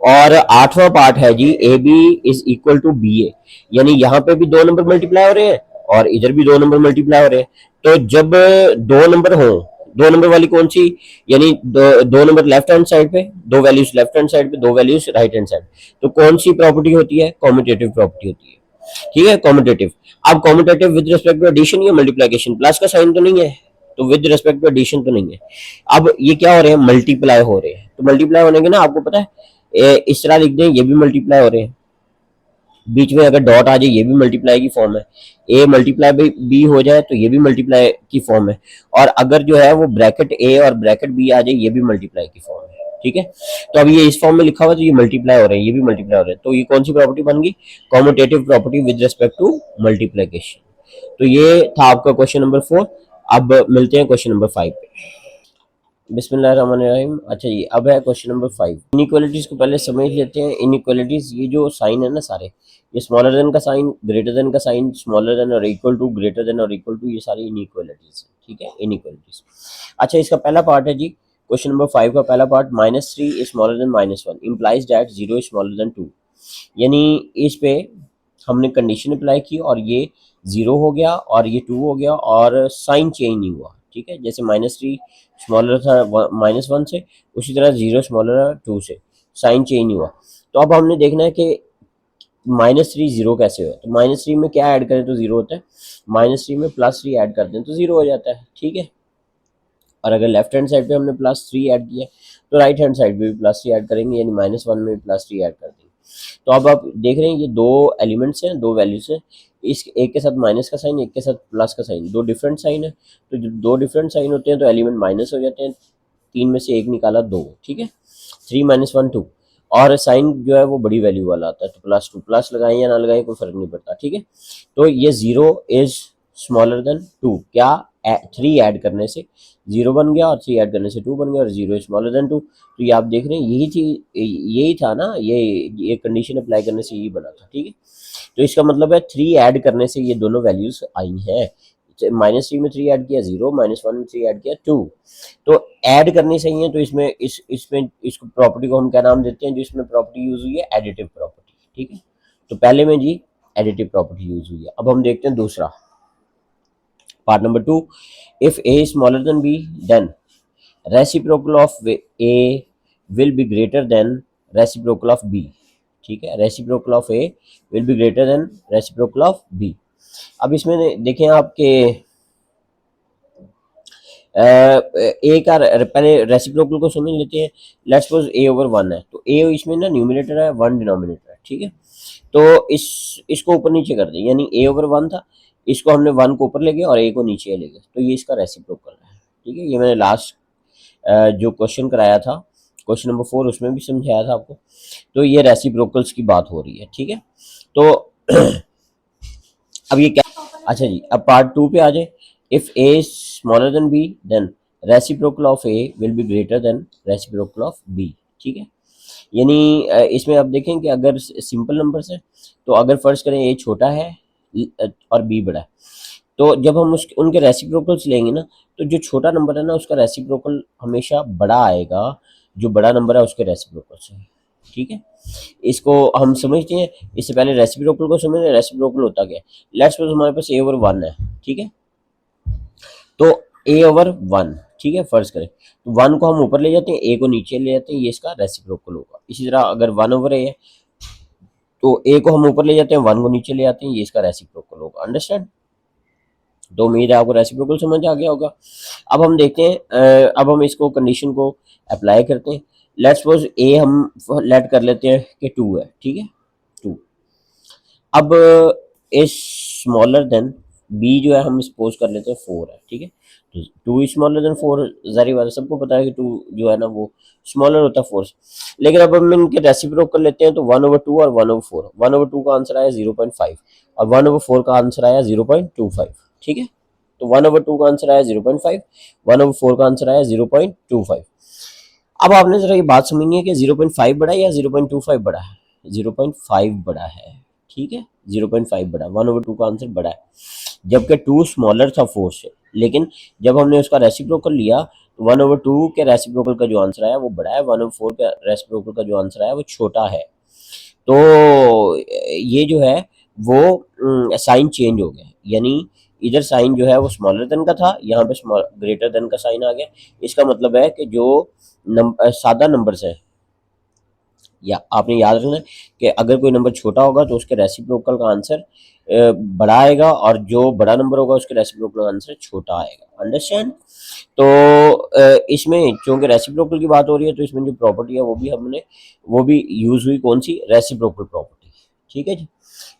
और 8वां पार्ट है जी, A B is equal to B A, यानी यहाँ पे भी 2 नंबर मल्टीप्लाई हो रहे हैं और इधर भी 2 नंबर मल्टीप्लाई हो रहे हैं। तो जब 2 नंबर हो, 2 नंबर वाली कौन सी? यानी दो नंबर लेफ्ट हैंड साइड पे, 2 वैल्यूज लेफ्ट हैंड साइड पे, 2 वैल्यूज राइट हैंड साइड, तो कौन सी प्रॉपर्टी होती है? कॉम्यूटेटिव प्रॉपर्टी होती है। ठीक है, कॉम्यूटेटिव। अब commutative with respect to addition या मल्टीप्लिकेशन, प्लस का साइन तो नहीं है, तो विद रिस्पेक्ट टू एडिशन तो नहीं है। अब ये क्या हो रहे हैं? मल्टीप्लाई हो रहे हैं। तो मल्टीप्लाई होने के ना, आपको पता है इस तरह लिख दें, ये भी मल्टीप्लाई हो रहे हैं, बीच में अगर डॉट आ जाए ये भी मल्टीप्लाई की फॉर्म है, ए मल्टीप्लाई बाई बी हो जाए तो ये भी मल्टीप्लाई की फॉर्म है, और अगर जो है वो ब्रैकेट ए और ब्रैकेट बी आ जाए ये भी मल्टीप्लाई की फॉर्म है। ठीक है, तो अब ये इस फॉर्म में लिखा हुआ है, तो ये मल्टीप्लाई हो रहे हैं, ये भी मल्टीप्लाई हो रहे हैं, तो ये कौन सी प्रॉपर्टी बन गई? Commutative property with respect to multiplication. तो ये था आपका क्वेश्चन नंबर 4। अब मिलते हैं क्वेश्चन नंबर 5 पे। बिस्मिल्लाहिर्रहमानिर्रहीम। अच्छा जी, अब है क्वेश्चन नंबर 5। इनइक्वालिटीज को पहले समझ लेते हैं। इनइक्वालिटीज, ये जो साइन है ना सारे, ये स्मॉलर देन का साइन, ग्रेटर देन का साइन, स्मॉलर देन और इक्वल टू, ग्रेटर देन और इक्वल टू, ये सारी इनइक्वालिटीज है। ठीक है, इनइक्वालिटीज। अच्छा, इसका पहला पार्ट है जी, क्वेश्चन नंबर 5 का पहला part, -3 is smaller then -1 implies that 0 is smaller then 2। यानी इस पे हमने कंडीशन अप्लाई की और ये 0 हो गया और ये 2 हो गया और साइन चेंज नहीं हुआ। ठीक है, जैसे -3 स्मॉलर था -1 से, उसी तरह 0 स्मॉलर है 2 से, साइन चेंज नहीं हुआ। तो अब हमने देखना है कि -3 0 कैसे हो। तो -3 में क्या ऐड करें तो 0 होता है, -3 में +3 ऐड कर दें तो 0 हो जाता है। ठीक है, और अगर लेफ्ट हैंड साइड पे हमने +3 ऐड किया तो राइट हैंड साइड पे भी +3 ऐड करेंगे, यानी -1 में भी +3 ऐड कर देंगे। तो अब आप देख रहे हैं ये दो एलिमेंट्स हैं, दो वैल्यूज हैं। इस एक के साथ माइनस का साइन, एक के साथ प्लस का साइन, दो डिफरेंट साइन है। तो जो दो डिफरेंट साइन होते हैं तो एलिमेंट माइनस हो जाते हैं। 3 में से एक निकाला 2। ठीक है, 3 - 1 2। और साइन जो है वो बड़ी वैल्यू वाला आता है, तो +2 प्लस लगाएं या ना लगाएं कोई फर्क नहीं पड़ता। ठीक है, तो ये 0 इज स्मॉलर देन 2, क्या 3 ऐड करने से 0 बन गया और 3 ऐड करने से 2 बन गया और 0 इज स्मॉलर देन 2। तो ये आप देख रहे हैं, यही था ना, ये कंडीशन अप्लाई करने से यही बना था। ठीक है, तो इसका मतलब है 3 ऐड करने से ये दोनों वैल्यूज आई हैं। -3 में 3 ऐड किया 0, -1 में 3 ऐड किया 2। तो ऐड करनी सही है, तो इसमें इसमें इसको प्रॉपर्टी को हम क्या नाम देते हैं, जो इसमें प्रॉपर्टी यूज हुई है, एडिटिव प्रॉपर्टी। ठीक है, तो पहले में जी एडिटिव प्रॉपर्टी यूज हुई है। अब हम देखते हैं दूसरा part number 2। If a smaller than b, then reciprocal of a will be greater than reciprocal of b. ठीक है, reciprocal of a will be greater than reciprocal of b. अब इसमें देखें आपके ए का पहले रेसिप्रोकल को समझ लेते हैं। लेट्स सपोज a/1 है, तो a इसमें ना न्यूमिनेटर है, 1 डिनोमिनेटर है। ठीक है, तो इसको ऊपर नीचे कर दें, यानी a/1 था, इसको हमने 1 को ऊपर ले गए और a को नीचे ले गए, तो ये इसका रेसिप्रोकल है। ठीक है, ये मैंने लास्ट जो क्वेश्चन कराया था, क्वेश्चन नंबर 4, उसमें भी समझाया था आपको। तो ये रेसिप्रोकल्स की बात हो रही है। ठीक है, तो अब ये क्या, अच्छा जी, अब पार्ट 2 पे आ जाए। If a is smaller than b, then reciprocal of a will be greater than reciprocal of b। ठीक है, यानी इसमें आप देखें कि अगर सिंपल नंबर्स है, तो अगर फर्ज करें a छोटा है और b बड़ा है, तो जब हम उस उनके रेसिप्रोकल्स लेंगे ना, तो जो छोटा नंबर है ना उसका रेसिप्रोकल हमेशा बड़ा आएगा, जो बड़ा नंबर है उसके रेसिप्रोकल से। ठीक है, इसको हम समझते हैं। इससे पहले रेसिप्रोकल को समझ, रेसिप्रोकल होता क्या है। लेट्स सपोज हमारे पास a/1 है। ठीक है, तो a/1, ठीक है, फर्ज करें, तो 1 को हम ऊपर ले जाते हैं, a को नीचे ले जाते हैं, ये इसका रेसिप्रोकल होगा। इसी तरह अगर 1/a है, तो a को हम ऊपर ले जाते हैं, 1 को नीचे ले आते हैं, ये इसका रेसिप्रोकल होगा। अंडरस्टैंड? तो उम्मीद है आपको रेसिप्रोकल समझ आ गया होगा। अब हम देखते हैं, अब हम इसको कंडीशन को अप्लाई करते हैं। लेट्स सपोज a हम लेट कर लेते हैं कि 2 है। ठीक है, 2। अब ए स्मॉलर देन बी जो है हम सपोज कर लेते हैं 4 है। ठीक है, तो 2 इज स्मॉलर देन 4, जारी बात है, सबको पता है कि 2 जो है ना वो स्मॉलर होता है 4 से। लेकिन अब हम इनके रेसिप्रोकल लेते हैं, तो 1/2 और 1/4, 1/2 का आंसर आया 0.5 और 1/4 का आंसर आया 0.25। ठीक है, तो 1/2 का आंसर आया 0.5, 1/4 का आंसर आया 0.25। अब आपने जरा ये बात समझनी है कि 0.5 बड़ा है या 0.25 बड़ा है। 0.5 बड़ा है। ठीक है, 0.5 बड़ा, 1/2 का आंसर बड़ा है, जबकि 2 स्मॉलर था 4 से। लेकिन जब हमने उसका रेसिप्रोकल लिया, तो 1/2 के रेसिप्रोकल का जो आंसर आया वो बड़ा है, 1/4 के रेसिप्रोकल का जो आंसर आया वो छोटा है। तो ये जो है वो साइन चेंज हो गया, यानी इधर साइन जो है वो स्मॉलर देन का था, यहाँ पे ग्रेटर देन का साइन आ गया। इसका मतलब है कि जो सादा नंबर्स है, या आपने याद रखना है कि अगर कोई नंबर छोटा होगा तो उसके रेसिप्रोकल का आंसर बड़ा आएगा, और जो बड़ा नंबर होगा उसके रेसिप्रोकल का आंसर छोटा आएगा। अंडरस्टैंड? तो इसमें चूंकि रेसिप्रोकल की बात हो रही है, तो इसमें जो प्रॉपर्टी है वो भी यूज हुई, कौन सी, रेसिप्रोकल प्रॉपर्टी। ठीक है जी,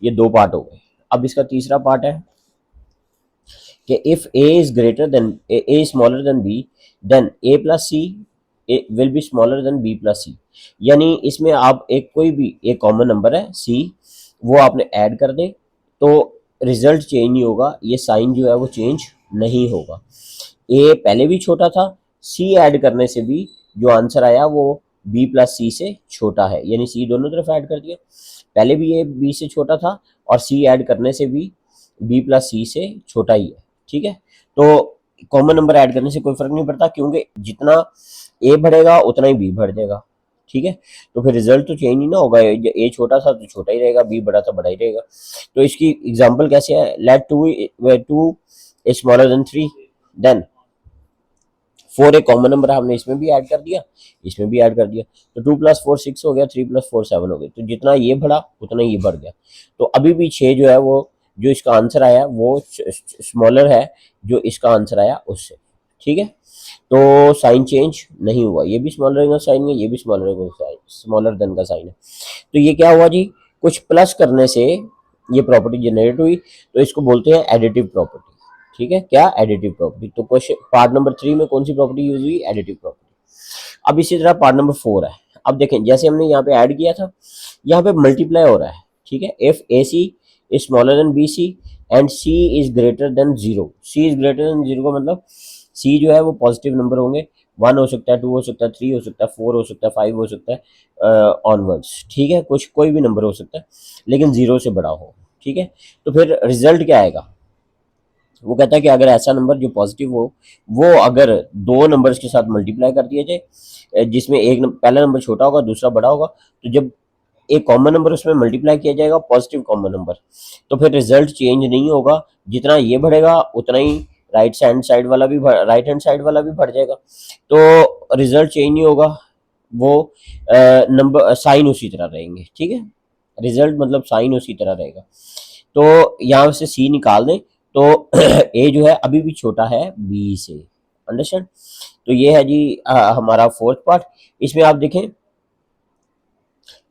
ये 2 पार्ट हो गए। अब इसका तीसरा पार्ट है कि if a is greater than a smaller than b, then a plus c will be smaller than b plus c। यानी इसमें आप कोई भी एक कॉमन नंबर है c, वो आपने ऐड कर दें तो रिजल्ट चेंज नहीं होगा, ये साइन जो है वो चेंज नहीं होगा। a पहले भी छोटा था, सी ऐड करने से भी जो आंसर आया वो बी प्लस सी से छोटा है, यानी सी दोनों तरफ ऐड कर दिया, पहले भी ये बी से छोटा था और सी ऐड करने से भी बी प्लस सी से छोटा ही है, ठीक है। तो कॉमन नंबर ऐड करने से कोई फर्क नहीं पड़ता, क्योंकि जितना ए बढ़ेगा उतना ही बी बढ़ जाएगा, ठीक है। तो फिर रिजल्ट तो चेंज ही ना होगा, ए छोटा था तो छोटा ही रहेगा, बी बड़ा था बड़ा ही रहेगा। तो इसकी एग्जांपल कैसे है, let two is smaller than 3, then 4 एक कॉमन नंबर है, हमने इसमें भी ऐड कर दिया, इसमें भी ऐड कर दिया, तो 2 + 4 6 हो गया, 3 + 4 7 हो गया, तो जितना ये बढ़ा उतना ये बढ़ गया। तो अभी भी 6 जो है वो जो इसका आंसर आया वो स्मॉलर है जो इसका आंसर आया उससे, ठीक है। तो साइन चेंज नहीं हुआ, ये भी स्मॉलर का साइन है, ये भी स्मॉलर देन का साइन है। तो ये क्या हुआ जी, कुछ प्लस करने से ये प्रॉपर्टी जनरेट हुई, तो इसको बोलते हैं एडिटिव प्रॉपर्टी, ठीक है। क्या, एडिटिव प्रॉपर्टी। तो क्वेश्चन पार्ट नंबर 3 में कौन सी प्रॉपर्टी यूज हुई, एडिटिव प्रॉपर्टी। अब इसी तरह पार्ट नंबर 4 है। अब देखें, जैसे हमने यहाँ पे ऐड किया था, यहाँ पे मल्टीप्लाई हो रहा है, ठीक है। If A C is smaller than B C and C is greater than 0, c is greater than 0 का मतलब सी जो है वो पॉजिटिव नंबर होंगे, 1 हो सकता है, 2 हो सकता है, 3 हो सकता है, 4 हो सकता है, 5 हो सकता है, ऑनवर्ड्स, ठीक है। कुछ कोई भी नंबर हो सकता है लेकिन 0 से बड़ा हो, ठीक है। तो फिर रिजल्ट क्या आएगा, वो कहता है कि अगर ऐसा नंबर जो पॉजिटिव हो वो अगर दो नंबर्स के साथ मल्टीप्लाई कर दिया जाए, जिसमें पहला नंबर छोटा होगा दूसरा बड़ा होगा, तो जब एक कॉमन नंबर उसमें मल्टीप्लाई किया जाएगा पॉजिटिव कॉमन नंबर, तो फिर रिजल्ट चेंज नहीं होगा, जितना ये बढ़ेगा उतना ही राइट हैंड साइड वाला भी बढ़ जाएगा, तो रिजल्ट चेंज नहीं होगा, वो नंबर साइन उसी तरह रहेंगे, ठीक है। रिजल्ट मतलब साइन उसी तरह रहेगा। तो यहाँ से सी निकाल दें, तो ए जो है अभी भी छोटा है बी से, अंडरस्टैंड। तो ये है जी हमारा फोर्थ पार्ट। इसमें आप देखें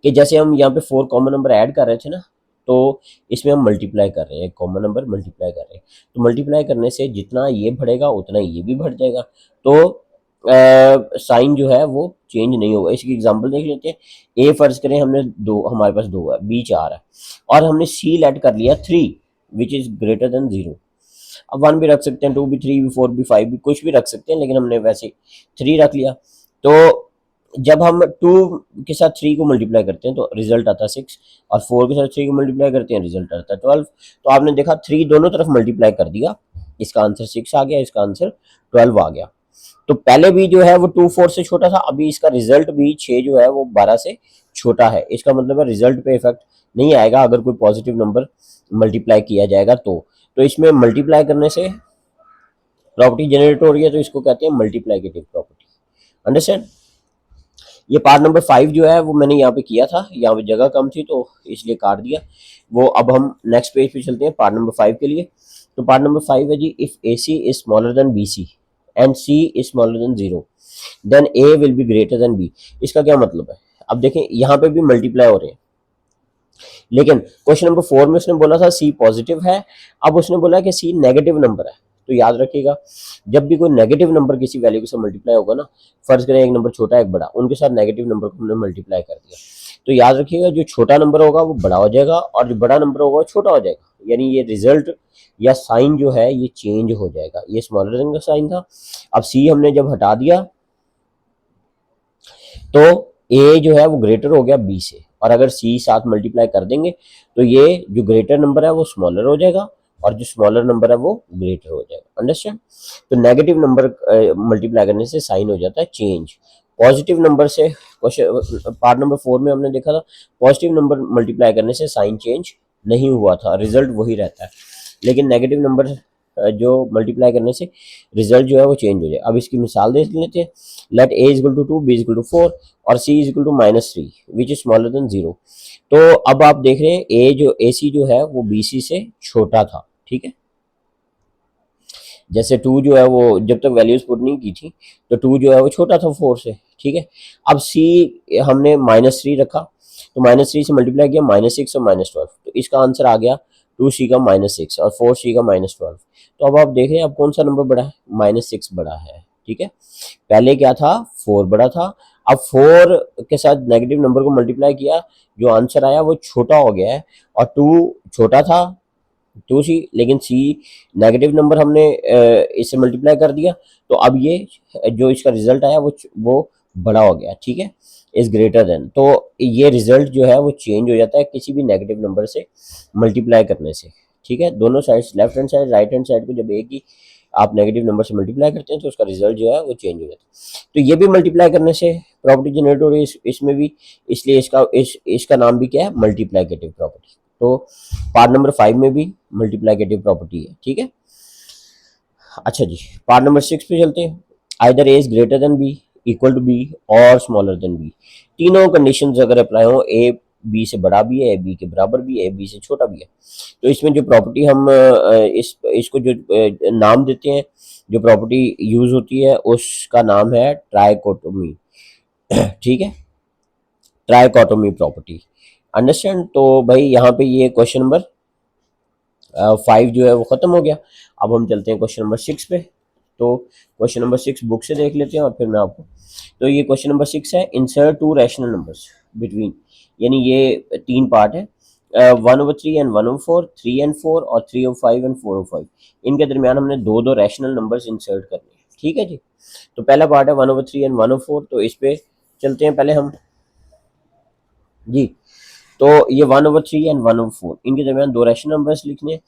कि जैसे हम यहाँ पे 4 कॉमन नंबर ऐड कर रहे थे ना, तो इसमें हम मल्टीप्लाई कर रहे हैं, कॉमन नंबर मल्टीप्लाई कर रहे हैं, तो मल्टीप्लाई करने से जितना ये बढ़ेगा उतना ये भी बढ़ जाएगा, तो साइन जो है वो चेंज नहीं होगा। इसकी एग्जांपल देख लेते हैं। ए फर्ज करें हमने दो, हमारे पास 2 है, बी 4 है, और हमने सी लेट कर लिया 3 विच इज ग्रेटर देन 0। अब 1 भी रख सकते हैं, 2 भी, 3 भी, 4 भी, 5 भी, कुछ भी रख सकते हैं, लेकिन हमने वैसे 3 रख लिया। तो जब हम 2 के साथ 3 को मल्टीप्लाई करते हैं तो रिजल्ट आता है 6, और 4 के साथ 3 को मल्टीप्लाई करते हैं रिजल्ट आता है 12। तो आपने देखा 3 दोनों तरफ मल्टीप्लाई कर दिया, इसका आंसर 6 आ गया, इसका आंसर 12 आ गया। तो पहले भी जो है वो 2 4 से छोटा था, अभी इसका रिजल्ट भी 6 जो है वो 12 से छोटा है। इसका मतलब है रिजल्ट पे इफेक्ट नहीं आएगा अगर कोई पॉजिटिव नंबर मल्टीप्लाई किया जाएगा तो इसमें मल्टीप्लाई करने से प्रॉपर्टी जनरेट हो रही है, तो इसको कहते हैं मल्टीप्लाइकेटिव प्रॉपर्टी, अंडरस्टैंड। ये पार्ट नंबर 5 जो है वो मैंने यहाँ पे किया था, यहाँ पे जगह कम थी तो इसलिए काट दिया वो। अब हम नेक्स्ट पेज पे चलते हैं पार्ट नंबर 5 के लिए। तो पार्ट नंबर 5 है जी, if A C is smaller than B C and C is smaller than 0 then A will be greater than B. इसका क्या मतलब है, अब देखें यहाँ पे भी मल्टीप्लाई हो रहे हैं, लेकिन क्वेश्चन नंबर 4 में उसने बोला था सी पॉजिटिव है, अब उसने बोला कि सी नेगेटिव नंबर है। तो याद रखिएगा, जब भी कोई नेगेटिव नंबर किसी वैल्यू से मल्टीप्लाई होगा ना, फर्ज करें एक नंबर छोटा एक बड़ा, उनके साथ नेगेटिव नंबर को हमने मल्टीप्लाई कर दिया, तो याद रखिएगा जो छोटा नंबर होगा वो बड़ा हो जाएगा और जो बड़ा नंबर होगा वो छोटा हो जाएगा, यानी ये रिजल्ट या साइन जो है ये चेंज हो जाएगा। ये स्मॉलर देन का साइन था, अब सी हमने जब हटा दिया तो ए जो है वो ग्रेटर हो गया बी से, और अगर सी साथ मल्टीप्लाई कर देंगे तो ये जो ग्रेटर नंबर है वो स्मॉलर हो जाएगा और जो स्मॉलर नंबर है वो ग्रेटर हो जाएगा, अंडरस्टैंड। तो नेगेटिव नंबर मल्टीप्लाई करने से साइन हो जाता है चेंज। पॉजिटिव नंबर से क्वेश्चन पार्ट नंबर 4 में हमने देखा था, पॉजिटिव नंबर मल्टीप्लाई करने से साइन चेंज नहीं हुआ था, रिजल्ट वही रहता है, लेकिन नेगेटिव नंबर जो मल्टीप्लाई करने से रिजल्ट जो है वो चेंज हो जाए। अब इसकी मिसाल देख लेते हैं। Let A is equal to 2, B is equal to 4 और C is equal to -3 which is smaller than 0। तो अब आप देख रहे हैं ए सी जो है वो बी सी से छोटा था, ठीक है। जैसे 2 जो है वो जब तक वैल्यूज पुट नहीं की थी तो 2 जो है वो छोटा था 4 से, ठीक है। अब सी हमने -3 रखा, तो -3 से मल्टीप्लाई किया, -6 और -12, तो इसका आंसर आ गया 2c का -6 और 4c का -12। तो अब आप देखें अब कौन सा नंबर बड़ा है, -6 बड़ा है, ठीक है। पहले क्या था, 4 बड़ा था, अब 4 के साथ नेगेटिव नंबर को मल्टीप्लाई किया, जो आंसर आया वो छोटा हो गया है, और 2 छोटा था 2c, लेकिन c नेगेटिव नंबर हमने इससे मल्टीप्लाई कर दिया, तो अब ये जो इसका रिजल्ट आया वो बड़ा हो गया, ठीक है, इज ग्रेटर देन। तो ये रिजल्ट जो है वो चेंज हो जाता है किसी भी नेगेटिव नंबर से मल्टीप्लाई करने से, ठीक है। दोनों side, left hand side right hand side को जब एक ही आप नेगेटिव नंबर से मल्टीप्लाई करते हैं तो उसका रिजल्ट जो है वो चेंज हो जाता है। तो ये भी मल्टीप्लाई करने से प्रॉपर्टी जनरेट हो रही है, इसमें भी, इसलिए इसका नाम भी क्या है, मल्टीप्लाइकेटिव प्रॉपर्टी। तो पार्ट नंबर 5 में भी मल्टीप्लाइकेटिव प्रॉपर्टी है, ठीक है। अच्छा जी, पार्ट नंबर 6 पे चलते हैं। Either a is greater than b, equal to b और स्मॉलर देन बी। तीनों कंडीशंस अगर अप्लाई हो, ए बी से बड़ा भी है, ए बी के बराबर भी है, ए बी से छोटा भी है, तो इसमें जो प्रॉपर्टी हम इसको जो नाम देते हैं, जो प्रॉपर्टी यूज होती है उसका नाम है ट्राइकोटोमी, ठीक है, ट्राइकोटोमी प्रॉपर्टी। अंडरस्टैंड। तो भाई यहाँ पे ये क्वेश्चन नंबर 5 जो है वो खत्म हो गया। अब हम चलते हैं क्वेश्चन नंबर 6 पे। तो क्वेश्चन नंबर 6 बुक से देख लेते हैं और फिर मैं आपको, तो ये क्वेश्चन नंबर 6 है, insert to rational numbers between, यानी ये 3 पार्ट है, 1/3 एंड 1/4, 3 एंड 4 और 3/5 एंड 4/5। इनके दरमियान हमने दो दो रैशनल नंबर्स इंसर्ट करने हैं, ठीक है जी। तो पहला पार्ट है 1/3 एंड 1/4, तो इस पे चलते हैं पहले हम जी। तो ये 1/3 एंड 1/4, इनके दरमियान दो रैशनल नंबर्स लिखने हैं।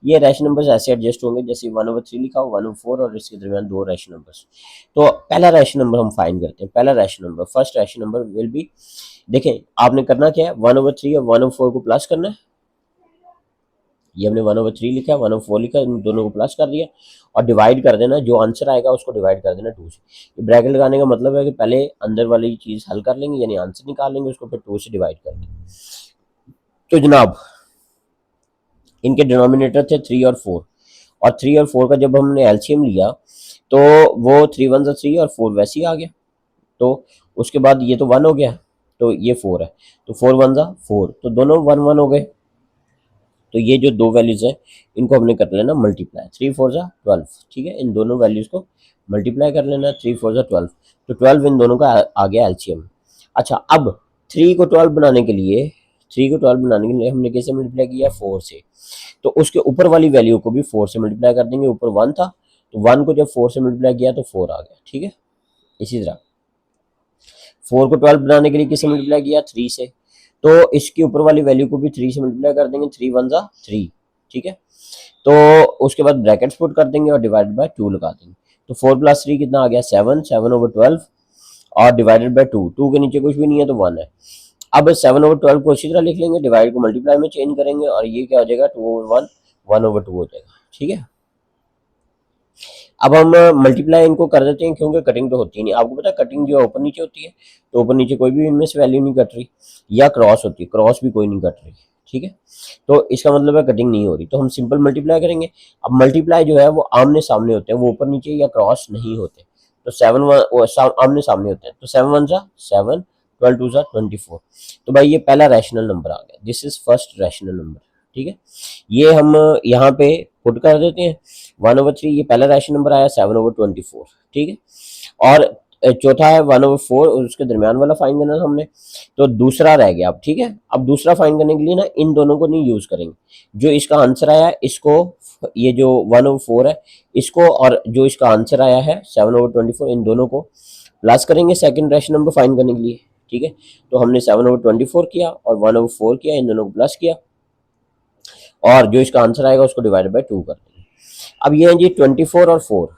ये रैशनल नंबर्स ऐसे एडजस्ट होंगे जैसे 1/3 लिखा हो, 1/4 और इसके दरमियान दो रैशनल नंबर्स। तो पहला रैशनल नंबर हम फाइंड करते हैं। पहला rational number, first rational number will be, देखें आपने करना क्या है, 1/3 और 1/4 को प्लस करना है। ये हमने 1/3 लिखा है, 1/4 लिखा है, इन दोनों को प्लस कर दिया और डिवाइड कर देना, जो आंसर आएगा उसको डिवाइड कर देना 2 से। ब्रैकेट लगाने का मतलब है कि पहले अंदर वाली चीज हल कर लेंगे, यानी आंसर निकाल लेंगे, उसको फिर 2 से डिवाइड कर देंगे। तो जनाब इनके डिनोमिनेटर थे 3 और 4, और 3 और 4 का जब हमने एलसीएम लिया तो वो 3 1 3 और 4 वैसे ही आ गया। तो उसके बाद ये तो 1 हो गया, तो ये 4 है, तो 4 1 4, तो दोनों 1 1 हो गए। तो ये जो दो वैल्यूज है इनको हमने कर लेना मल्टीप्लाई, 3 4 12, ठीक है, इन दोनों वैल्यूज को मल्टीप्लाई कर लेना, 3 4 12, तो 12 इन दोनों का आ गया एलसीएम। अच्छा, अब 3 को 12 बनाने के लिए, 3 को 12 बनाने के लिए हमने कैसे मल्टीप्लाई किया, 4 से। तो उसके ऊपर वाली वैल्यू को भी 4 से मल्टीप्लाई कर देंगे, ऊपर 1 था तो 1 को जब 4 से मल्टीप्लाई किया तो 4 आ गया, ठीक है। इसी तरह 4 को 12 बनाने के लिए किससे मल्टीप्लाई किया, 3 से, तो इसके ऊपर वाली वैल्यू को भी 3 से मल्टीप्लाई कर देंगे, 3 1 3, ठीक है। तो उसके बाद ब्रैकेट्स पुट कर देंगे और डिवाइडेड बाय 2 लगा देंगे। तो 4 + 3 कितना आ गया, 7, 7/12 और डिवाइडेड बाय 2, 2 के नीचे कुछ भी नहीं है तो 1 है। अब 7/12 को इसी तरह लिख लेंगे, डिवाइड को मल्टीप्लाई में चेंज करेंगे और ये क्या हो जाएगा, 2/1, 1/2 हो जाएगा, ठीक है। अब हम मल्टीप्लाई इनको कर देते हैं, क्योंकि कटिंग तो होती नहीं, आपको पता है कटिंग जो है ऊपर नीचे होती है, तो ऊपर नीचे कोई भी इनमें से वैल्यू नहीं कट रही, या क्रॉस होती है, क्रॉस भी कोई नहीं कट रही, ठीक है। तो इसका मतलब है कटिंग नहीं हो रही, तो हम सिंपल मल्टीप्लाई करेंगे। अब मल्टीप्लाई जो है वो आमने सामने होते हैं, वो ऊपर नीचे या क्रॉस नहीं होते। तो 7 आमने सामने होते हैं, तो 7 1 7, 12 2 24। तो भाई ये पहला रैशनल नंबर आ गया, this is first rational number, ठीक है। ये हम यहाँ पे पुट कर देते हैं, 1/3 ये पहला रैशनल नंबर आया, 7/24, ठीक है। और चौथा है 1/4, और उसके दरमियान वाला फाइंड करना था हमने, तो दूसरा रह गया अब, ठीक है। अब दूसरा फाइंड करने के लिए ना इन दोनों को नहीं यूज करेंगे, जो इसका आंसर आया इसको, ये जो 1/4 है इसको, और जो इसका आंसर आया है 7/24, इन दोनों को प्लस करेंगे सेकंड रैशनल नंबर फाइंड करने के लिए, ठीक है। तो हमने 7/24 किया और 1/4 किया, इन दोनों को प्लस किया और जो इसका आंसर आएगा उसको डिवाइड बाय 2 कर देंगे। अब ये है जी 24 और 4,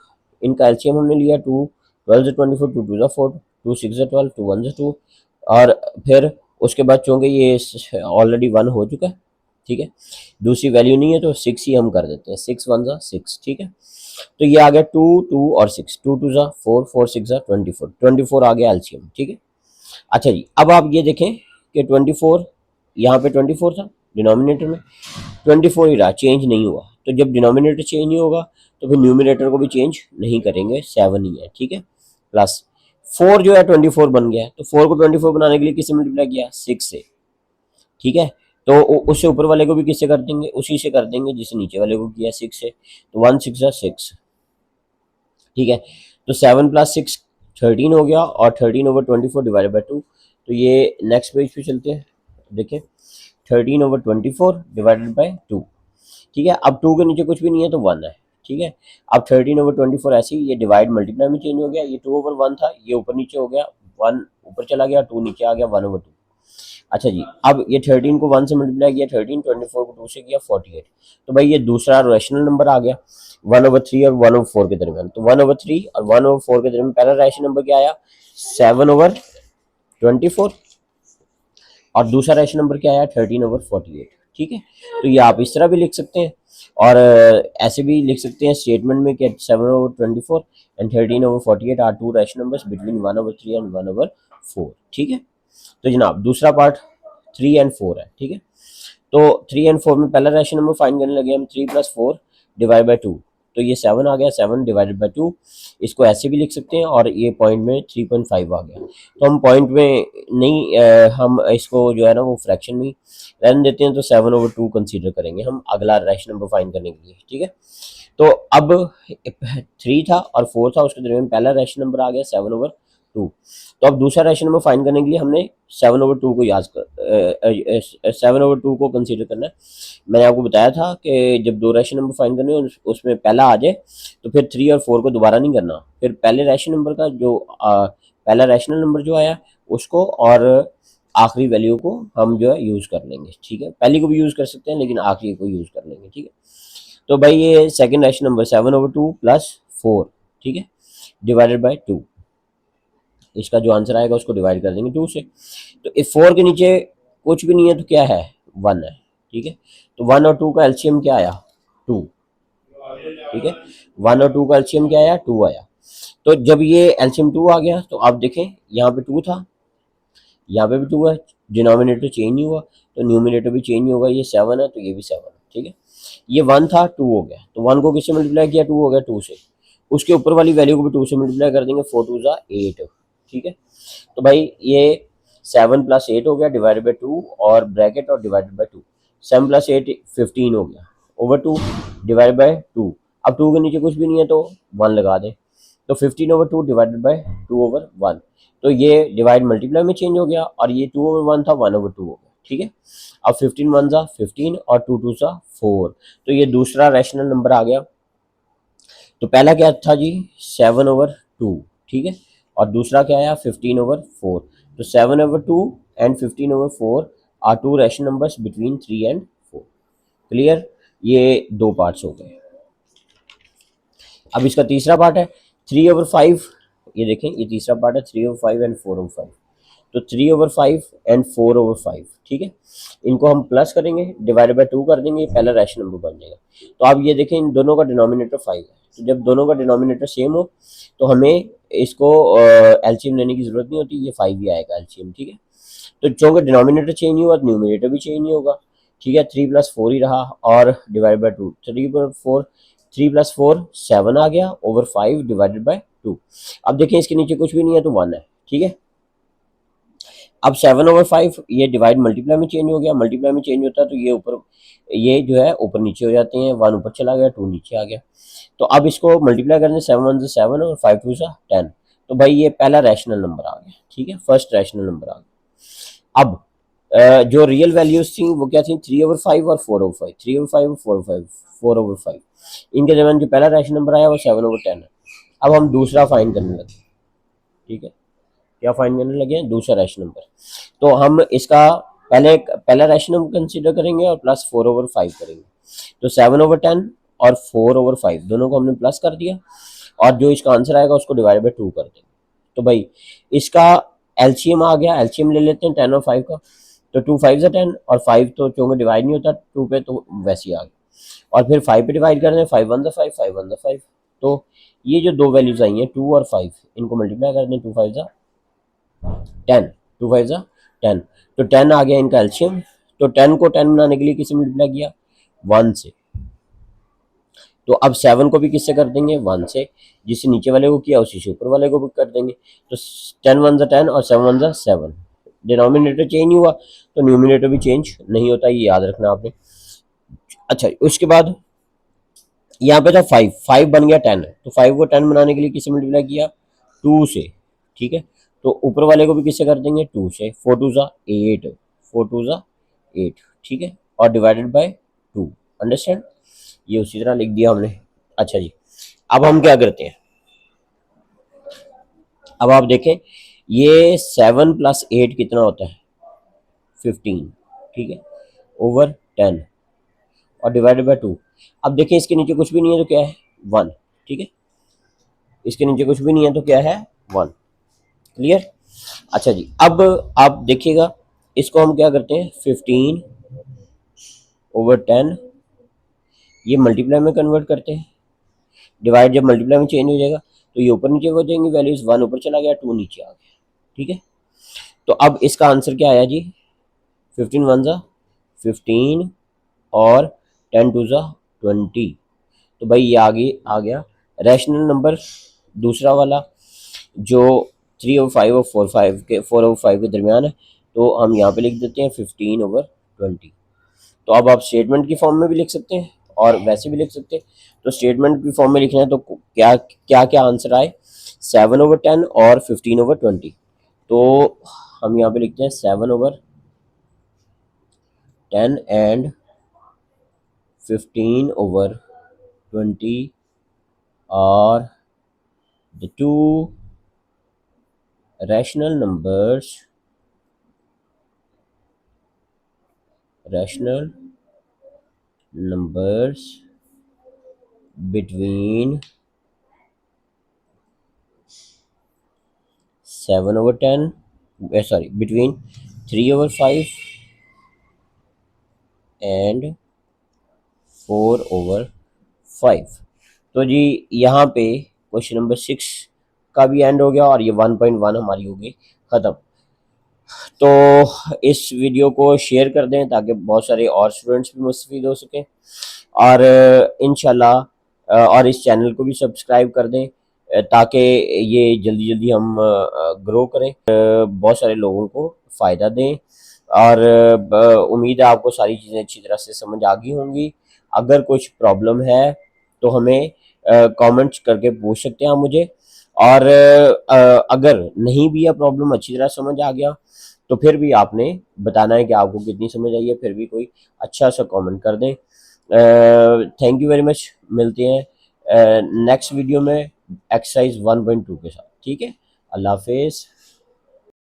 इनका एलसीएम हमने लिया, 2 12 से 24, 2 2 4, 2 6 12, 2 1 2, और फिर उसके बाद चूंकि ये ऑलरेडी 1 हो चुका है, ठीक है, दूसरी वैल्यू नहीं है तो 6 ही हम कर देते हैं, 6 1 6, ठीक है। तो ये आ गया 2 2 और 6, 2 2 4, 4 6 24, 24 आ गया एलसीएम, ठीक है। अच्छा जी, अब आप ये देखें कि 24 यहाँ पे 24 था डिनोमिनेटर में, 24 ही रहा, चेंज नहीं हुआ। तो जब डिनोमिनेटर चेंज नहीं होगा तो फिर न्यूमिनेटर को भी चेंज नहीं करेंगे, 7 ही है, ठीक है। प्लस 4 जो है 24 बन गया है, तो 4 को 24 बनाने के लिए किससे मल्टीप्लाई किया, 6 से, ठीक है। तो उससे ऊपर वाले को भी किससे कर देंगे, उसी से कर देंगे जिससे नीचे वाले को किया, 6 से। तो 1 6 6, ठीक है। तो 7 + 6 13 हो गया, और 13/24 डिवाइडेड बाई 2। तो ये नेक्स्ट पेज पे चलते हैं, देखिए 13/24 डिवाइडेड बाई 2, ठीक है। अब 2 के नीचे कुछ भी नहीं है तो 1 है, ठीक है। अब 13/24 ऐसे ही ये डिवाइड मल्टीप्लाई में चेंज हो गया, ये 2/1 था, ये ऊपर नीचे हो गया, 1 ऊपर चला गया, 2 नीचे आ गया, 1/2। अच्छा जी, अब ये 13 को 1 से मल्टीप्लाई किया, 13, 24 को 2 से किया, 48। तो भाई ये दूसरा रैशनल नंबर आ गया 1/3 और 1/4 के दरमियान। तो 1/3 और 1/4 के दरमियान पहला रैशनल नंबर क्या आया, 7/24, और दूसरा रैशनल नंबर क्या आया, 13/48। ठीक है। तो ये आप इस तरह भी लिख सकते हैं, और ऐसे भी लिख सकते हैं स्टेटमेंट में कि 7/24 and 13/48 are two rational numbers between 1/3 and 1/4। ठीक है। तो जनाब दूसरा पार्ट 3 एंड 4 है, ठीक है। तो 3 एंड 4 में पहला रैशनल नंबर फाइंड करने लगे हम, 3 + 4 डिवाइड बाई 2। तो ये 7 आ गया, 7 डिवाइडेड बाई 2। इसको ऐसे भी लिख सकते हैं, और ये पॉइंट में 3.5 आ गया। तो हम पॉइंट में नहीं, हम इसको जो है ना वो फ्रैक्शन में रहने देते हैं, तो 7/2 कंसीडर करेंगे हम अगला रैशनल नंबर फाइंड करने के लिए। ठीक है। तो अब 3 था और 4 था, उसके दरमियान पहला रैशनल नंबर आ गया 7/2। तो अब दूसरा रैशनल नंबर फाइंड करने के लिए हमने 7/2 को याद कर 7/2 को कंसीडर करना है। मैंने आपको बताया था कि जब दो रैशनल नंबर फाइंड करने हो उसमें पहला आ जाए तो फिर 3 और 4 को दोबारा नहीं करना, फिर पहले रैशनल नंबर का जो पहला रैशनल नंबर जो आया उसको और आखिरी वैल्यू को हम जो है यूज कर लेंगे। ठीक है, पहली को भी यूज कर सकते हैं लेकिन आखिरी को यूज कर लेंगे। ठीक है। तो भाई ये सेकंड रैशनल नंबर 7/2 + 4, ठीक है, डिवाइडेड बाय 2। इसका जो आंसर आएगा उसको डिवाइड कर देंगे 2 से। तो इस 4 के नीचे कुछ भी नहीं है तो क्या है, 1 है। ठीक है। तो 1 और 2 का एलसीएम क्या आया, 2। ठीक है। 1 और 2 का एलसीएम क्या आया, 2 आया। तो जब ये एलसीएम 2 आ गया तो आप देखें यहाँ पे 2 था, यहाँ पे भी 2 है, डिनोमिनेटर चेंज नहीं हुआ तो न्यूमिनेटर भी चेंज नहीं होगा। ये 7 है तो ये भी 7 है। ठीक है। ये 1 था, 2 हो गया, तो 1 को किससे मल्टीप्लाई किया, 2 हो गया, 2 से। उसके ऊपर वाली वैल्यू को भी 2 से मल्टीप्लाई कर देंगे, 4 2 ज़ा 8। ठीक है। तो भाई ये 7 + 8 हो गया डिवाइडेड बाई 2, और ब्रैकेट और डिवाइडेड बाई 2। 7 + 8 15 हो गया, ओवर 2 डिवाइड बाई 2। अब 2 के नीचे कुछ भी नहीं है तो 1 लगा दें, तो 15/2 डिवाइडेड बाई 2/1। तो ये डिवाइड मल्टीप्लाई में चेंज हो गया, और ये 2/1 था, 1/2 हो गया। ठीक है। अब 15 1 ज़ा 15 और 2 2 ज़ा 4। तो ये दूसरा रैशनल नंबर आ गया। तो पहला क्या था जी, 7/2। ठीक है। और दूसरा क्या आया, 15/4। तो 7/2 and 15/4 are two rational numbers between 3 and 4। Clear, ये दो पार्ट्स हो गए। अब इसका तीसरा पार्ट है 3/5। ये देखें, ये तीसरा पार्ट है 3/5 एंड 4/5। तो 3/5 एंड 4/5, ठीक है, इनको हम प्लस करेंगे, डिवाइडेड बाय 2 कर देंगे, पहला रैशनल नंबर बन जाएगा। तो आप ये देखें इन दोनों का डिनोमिनेटर 5 है, तो जब दोनों का डिनोमिनेटर सेम हो तो हमें इसको एलसीएम लेने की जरूरत नहीं होती, ये 5 ही आएगा एलसीएम। ठीक है। तो चूंकि डिनोमिनेटर चेंज नहीं हुआ तो न्यूमिनेटर भी चेंज नहीं होगा। ठीक है। 3 + 4 ही रहा, और डिवाइड बाई 2, 3/4, 3 + 4 7 आ गया, ओवर 5 डिवाइडेड बाई 2। अब देखें इसके नीचे कुछ भी नहीं है तो 1 है। ठीक है। अब 7/5 ये डिवाइड मल्टीप्लाई में चेंज हो गया, मल्टीप्लाई में चेंज होता है तो ये ऊपर, ये जो है ऊपर नीचे हो जाते हैं, 1 ऊपर चला गया, 2 नीचे आ गया। तो अब इसको मल्टीप्लाई करने 7 1 ज़ा 7 और 5 2 ज़ा 10। तो भाई ये पहला रैशनल नंबर आ गया। ठीक है, फर्स्ट रैशनल नंबर आ गया। अब जो रियल वैल्यूज थी वो क्या थी, 3/5 और 4/5, 3/5 और 4/5, 4/5। इनके दरमियान जो पहला रैशनल नंबर आया वो 7/10 है। अब हम दूसरा फाइंड करने लगे। ठीक है, क्या फाइंड करने लगे हैं, दूसरा रैशनल नंबर। तो हम इसका पहला रैशनल नंबर कंसीडर करेंगे और प्लस 4/5 करेंगे। तो 7/10 और 4/5 दोनों को हमने प्लस कर दिया, और जो इसका आंसर आएगा उसको डिवाइड बाई 2 कर देंगे। तो भाई इसका एलसीएम आ गया, एलसीएम ले लेते हैं 10 और 5 का। तो 2 5 ज़ा 10, और 5 तो चूंकि डिवाइड नहीं होता 2 पे तो वैसे ही आ गया, और फिर 5 पे डिवाइड कर दें, 5 1 ज़ा 5, 5 1 ज़ा 5। तो ये जो दो वैल्यूज आई हैं 2 और 5, इनको मल्टीप्लाई कर दें, 2 5 ज़ा 10, 2 5 ज़ा 10। तो 10 आ गया इनका एलसीएम। तो 10 को 10 बनाने के लिए किससे मल्टीप्लाई किया, 1 से। तो अब 7 को भी किससे कर देंगे, 1 से। जिससे नीचे वाले को किया उसी से ऊपर वाले को भी कर देंगे। तो 10 1 ज़ा 10 और 7 1 ज़ा 7। डिनोमिनेटर चेंज नहीं हुआ तो न्यूमिनेटर भी चेंज नहीं होता, ये याद रखना आपने। अच्छा, उसके बाद यहाँ पे था 5, 5 बन गया 10, तो 5 को 10 बनाने के लिए किससे मल्टीप्लाई किया, 2 से। ठीक है। तो ऊपर वाले को भी किससे कर देंगे, 2 से। 4 2 ज़ा 8, 4 2 ज़ा 8। ठीक है। और डिवाइडेड बाय 2, अंडरस्टैंड। ये उसी तरह लिख दिया हमने। अच्छा जी, अब हम क्या करते हैं, अब आप देखें ये 7 + 8 कितना होता है 15, ठीक है, ओवर 10 और डिवाइडेड बाय 2। अब देखें इसके नीचे कुछ भी नहीं है तो क्या है 1, ठीक है, इसके नीचे कुछ भी नहीं है तो क्या है 1। क्लियर। अच्छा जी, अब आप देखिएगा इसको हम क्या करते हैं 15/10 ये मल्टीप्लाई में कन्वर्ट करते हैं, डिवाइड जब मल्टीप्लाई में चेंज हो जाएगा तो ये ऊपर नीचे हो जाएंगे वैल्यूज, 1 ऊपर चला गया 2 नीचे आ गया, ठीक है। तो अब इसका आंसर क्या आया जी 15 1 ज़ा 15 और 10 2 ज़ा 20। तो भाई ये आगे आ गया रैशनल नंबर दूसरा वाला जो 3/5 और 4/5 के दरमियान है, तो हम यहाँ पे लिख देते हैं 15/20। तो अब आप स्टेटमेंट की फॉर्म में भी लिख सकते हैं और वैसे भी लिख सकते हैं। तो स्टेटमेंट की फॉर्म में लिखना है तो क्या क्या क्या आंसर आए 7/10 और 15/20। तो हम यहाँ पे लिखते हैं 7/10 and 15/20 are the two rational numbers between 7/10 between 3/5 and 4/5। तो जी यहाँ पे क्वेश्चन नंबर 6 का भी एंड हो गया और ये 1.1 हमारी हो गई खत्म। तो इस वीडियो को शेयर कर दें ताकि बहुत सारे और स्टूडेंट्स भी मुस्तफ़ीद हो सकें और इंशाल्लाह और इस चैनल को भी सब्सक्राइब कर दें ताकि ये जल्दी जल्दी हम ग्रो करें, बहुत सारे लोगों को फ़ायदा दें। और उम्मीद है आपको सारी चीज़ें अच्छी तरह से समझ आ गई होंगी। अगर कुछ प्रॉब्लम है तो हमें कमेंट्स करके पूछ सकते हैं आप मुझे, और अगर नहीं भी यह प्रॉब्लम अच्छी तरह समझ आ गया तो फिर भी आपने बताना है कि आपको कितनी समझ आई है, फिर भी कोई अच्छा सा कमेंट कर दें। थैंक यू वेरी मच, मिलते हैं नेक्स्ट वीडियो में एक्सरसाइज 1.2 के साथ, ठीक है। अल्लाह हाफिज़।